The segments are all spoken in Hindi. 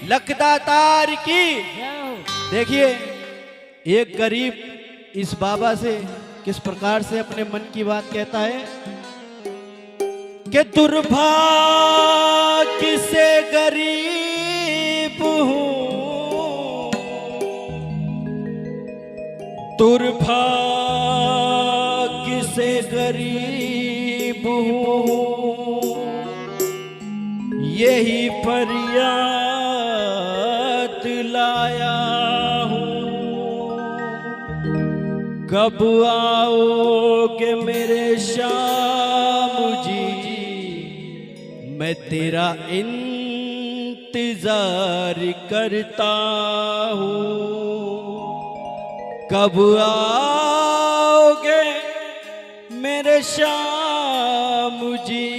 लखदातार की। देखिए एक गरीब इस बाबा से किस प्रकार से अपने मन की बात कहता है कि दुर्भाग्य से गरीब हूं, दुर्भाग्य से गरीब हूं, यही फरियाद लाया हूं। कब आओगे मेरे श्याम जी, मैं तेरा इंतजार करता हूं। कब आओगे मेरे श्याम जी,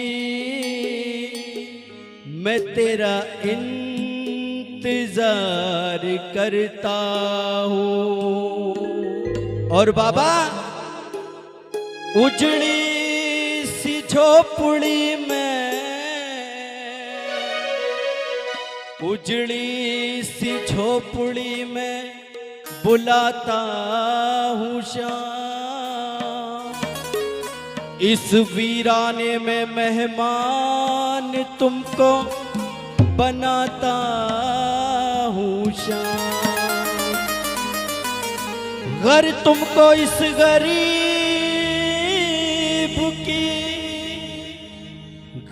मैं तेरा इंतजार करता हूं। और बाबा उजड़ी सी झोपड़ी में, उजड़ी सी झोपड़ी में बुलाता हूँ श्याम। इस वीराने में मेहमान तुमको बनाता हूँ श्याम। घर तुमको इस गरीब की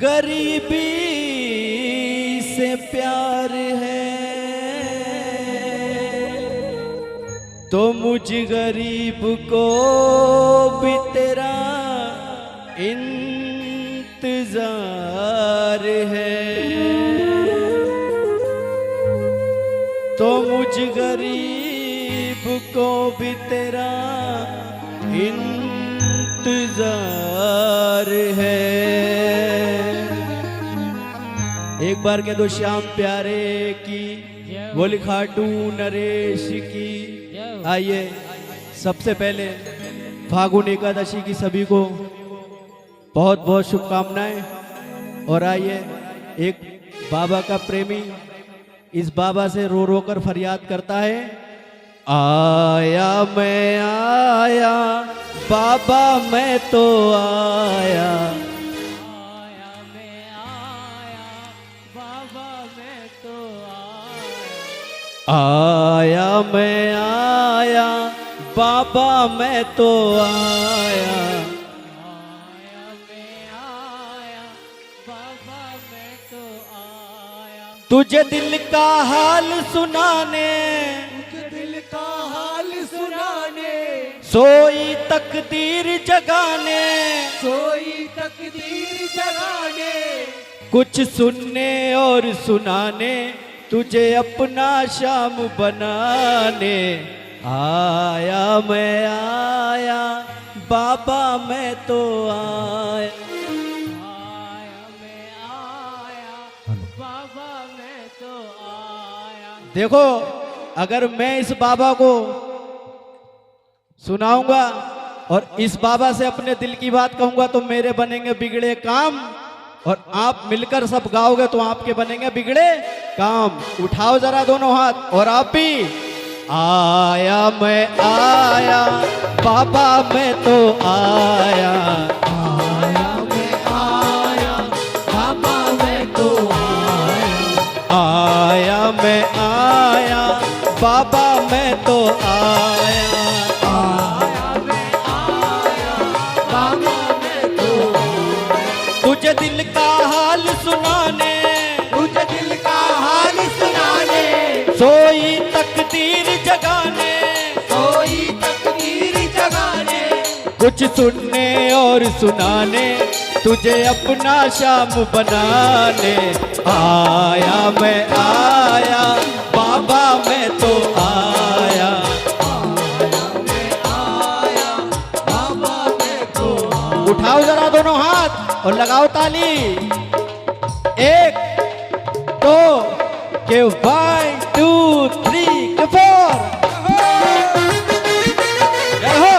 गरीबी से प्यार है, तो मुझ गरीब को भी तेरा इंतजार है, तो मुझ गरीब को भी तेरा इंतजार है। एक बार कह दो श्याम प्यारे की, बोली खाटू नरेश की। आइए सबसे पहले फागुन एकादशी की सभी को बहुत बहुत शुभकामनाएं। और आइए एक बाबा का प्रेमी इस बाबा से रो रो कर फरियाद करता है, आया मैं आया बाबा मैं तो आया, आया मैं आया बाबा मैं तो आया मैं आया बाबा मैं तो आया, आया मैं आया बाबा मैं तो आया। तुझे दिल का हाल सुनाने, तुझे दिल का हाल सुनाने, सोई तकदीर जगाने, सोई तकदीर जगाने, कुछ सुनने और सुनाने, तुझे अपना श्याम बनाने। आया मैं आया बाबा मैं तो आया, आया मैं आया बाबा मैं तो आया। देखो अगर मैं इस बाबा को सुनाऊंगा और इस बाबा से अपने दिल की बात कहूंगा तो मेरे बनेंगे बिगड़े काम, और आप मिलकर सब गाओगे तो आपके बनेंगे बिगड़े काम। उठाओ जरा दोनों हाथ और आप भी। आया मैं आया बाबा मैं तो आया, आया मैं आया बाबा मैं तो आया, आया मैं आया बाबा मैं तो आया, आया मैं आया बाबा मैं तो आया। तुझे दिल का हाल सुनाने, तुझे दिल का हाल सुनाने, सोई तकदीर जगाने, सोई तकदीर जगाने, कुछ सुनने और सुनाने, तुझे अपना श्याम बनाने। आया मैं आया बाबा मैं तो आया, आया मैं आया बाबा मैं तो आया। उठाओ जरा दोनों हाथ और लगाओ ताली। एक दो के 1 2 3 के 4। जय हो।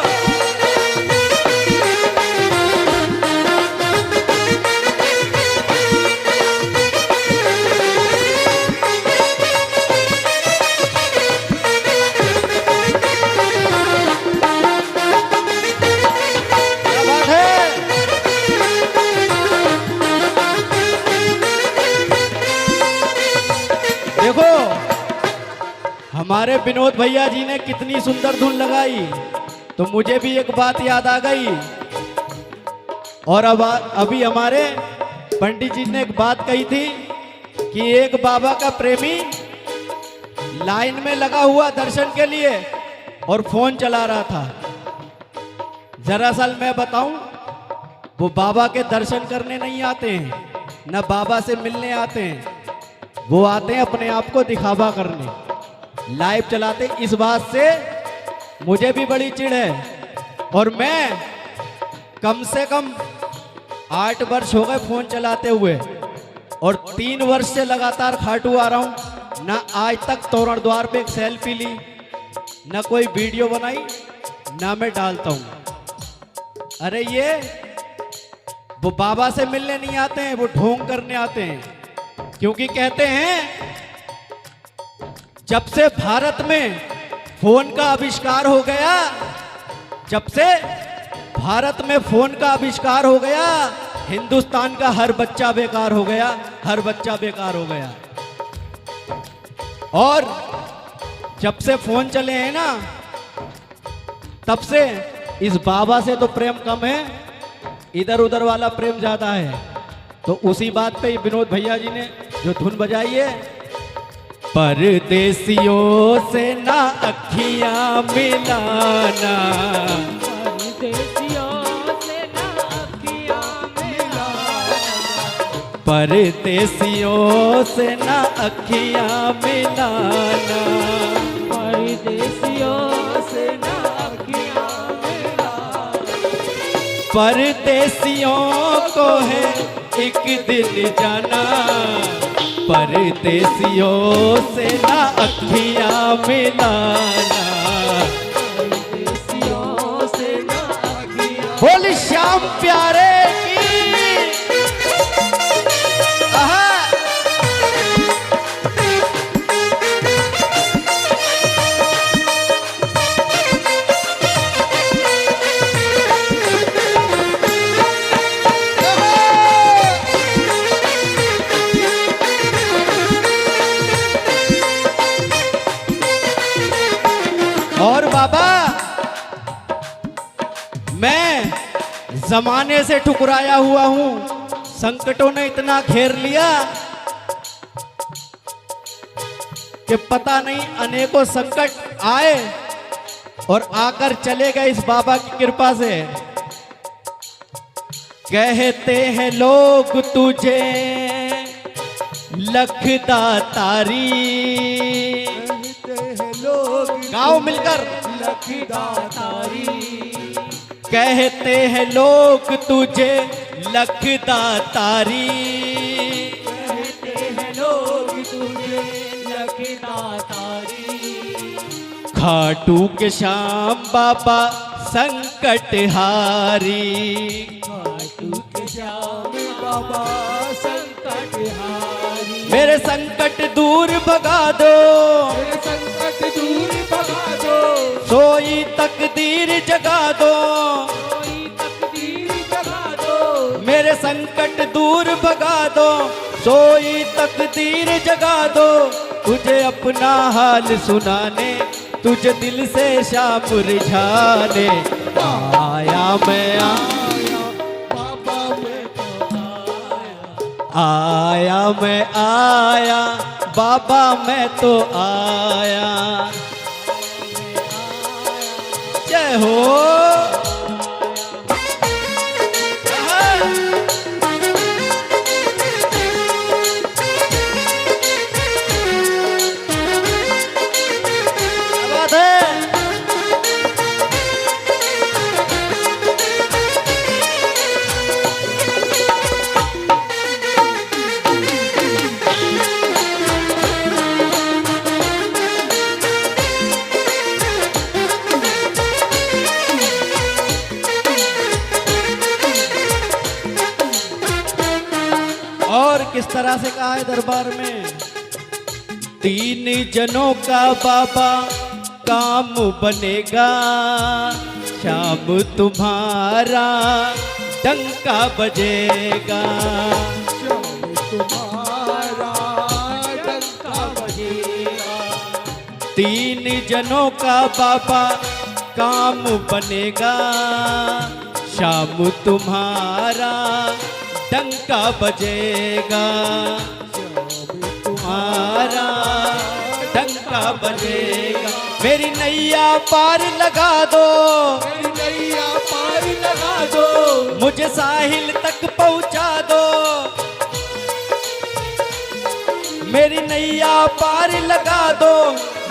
हमारे विनोद भैया जी ने कितनी सुंदर धुन लगाई, तो मुझे भी एक बात याद आ गई। और अब अभी हमारे पंडित जी ने एक बात कही थी कि एक बाबा का प्रेमी लाइन में लगा हुआ दर्शन के लिए और फोन चला रहा था। दरअसल मैं बताऊं, वो बाबा के दर्शन करने नहीं आते हैं, न बाबा से मिलने आते हैं, वो आते हैं अपने आप को दिखावा करने, लाइव चलाते। इस बात से मुझे भी बड़ी चिढ़ है। और मैं कम से कम 8 वर्ष हो गए फोन चलाते हुए, और 3 वर्ष से लगातार खाटू आ रहा हूं। ना आज तक तोरण द्वार पे एक सेल्फी ली, ना कोई वीडियो बनाई, ना मैं डालता हूं। अरे ये वो बाबा से मिलने नहीं आते हैं, वो ढोंग करने आते हैं। क्योंकि कहते हैं जब से भारत में फोन का आविष्कार हो गया, जब से भारत में फोन का आविष्कार हो गया, हिंदुस्तान का हर बच्चा बेकार हो गया, हर बच्चा बेकार हो गया। और जब से फोन चले हैं ना, तब से इस बाबा से तो प्रेम कम है, इधर उधर वाला प्रेम ज्यादा है। तो उसी बात पे विनोद भैया जी ने जो धुन बजाई है, परदेसियों से ना अखियां मिलाना, परदेसियों से ना अखियां मिलाना, परदेसियों से ना अखियां मिलाना, परदेसियों को है एक दिन जाना, परदेसियों से ना अखियां मिलाना, परदेसियों से ना अखियां। बोल श्याम प्यारे की। आहा। और बाबा, मैं जमाने से ठुकराया हुआ हूं, संकटों ने इतना घेर लिया कि पता नहीं अनेकों संकट आए और आकर चले गए इस बाबा की कृपा से। कहते हैं लोग तुझे लखदातारी, कहते हैं लोग गाओ मिलकर, लखदातारी, कहते हैं लोग तुझे लखदातारी, कहते हैं लोग तुझे लखदातारी, खाटू के श्याम बाबा संकटहारी, खाटू के श्याम बाबा संकटहारी, मेरे संकट दूर भगा दो, मेरे संकट दूर भगा दो, सोई तकदीर जगा दो, कोई तकदीर जगा दो, मेरे संकट दूर भगा दो, सोई तकदीर जगा दो, तुझे अपना हाल सुनाने, तुझे दिल से शाम रिझाने आया मैं, बाबा मैं तो आया मैं, आया बाबा मैं तो आया। जय हो। क्या बात है? और किस तरह से कहा है दरबार में, 3 जनों का बाबा काम बनेगा, शाम तुम्हारा डंका बजेगा, श्याम तुम्हारा डंका बजेगा, तीन जनों का बाबा काम बनेगा, शाम तुम्हारा डंका बजेगा, तुम्हारा डंका बजेगा। मेरी नैया पार लगा दो, मेरी नैया पार लगा दो, मुझे साहिल तक पहुंचा दो। मेरी नैया पार लगा दो,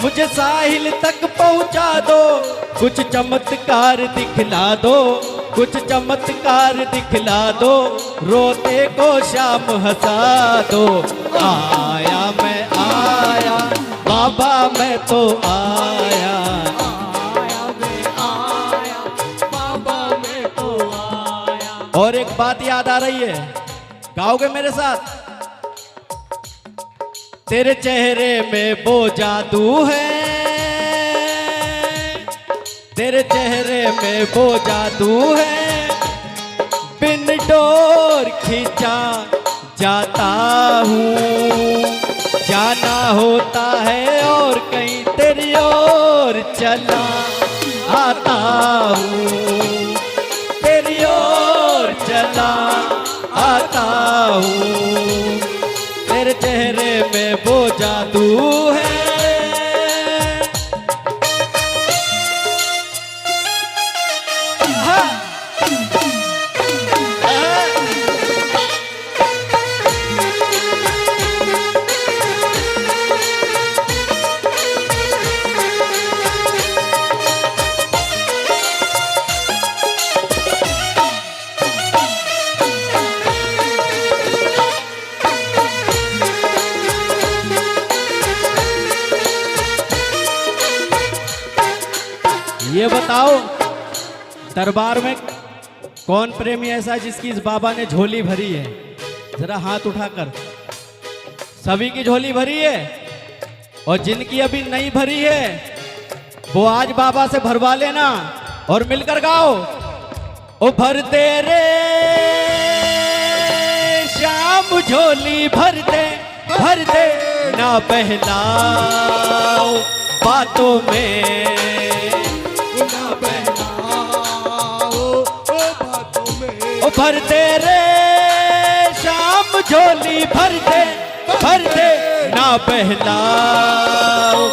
मुझे साहिल तक पहुंचा दो। कुछ चमत्कार दिखला दो, कुछ चमत्कार दिखला दो, रोते को शाम हंसा दो। आया मैं आया बाबा मैं तो आया, आया मैं आया बाबा मैं तो आया। और एक बात याद आ रही है, गाओगे मेरे साथ? तेरे चेहरे में वो जादू है, तेरे चेहरे में वो जादू है, बिन डोर खींचा जाता हूँ। जाना होता है और कहीं तेरी ओर चला आता हूँ, तेरी ओर चला आता हूँ। तेरे चेहरे में वो जादू है। हाँ। ये बताओ, दरबार में कौन प्रेमी ऐसा है जिसकी इस बाबा ने झोली भरी है? जरा हाथ उठाकर। सभी की झोली भरी है, और जिनकी अभी नहीं भरी है वो आज बाबा से भरवा लेना और मिलकर गाओ। ओ भर दे रे शाम झोली भर दे, भर दे ना बहलाओ बातों में, ना बहलाओ ओ बातों में। ओ भर दे रे शाम झोली भर दे, भर दे ना बहलाओ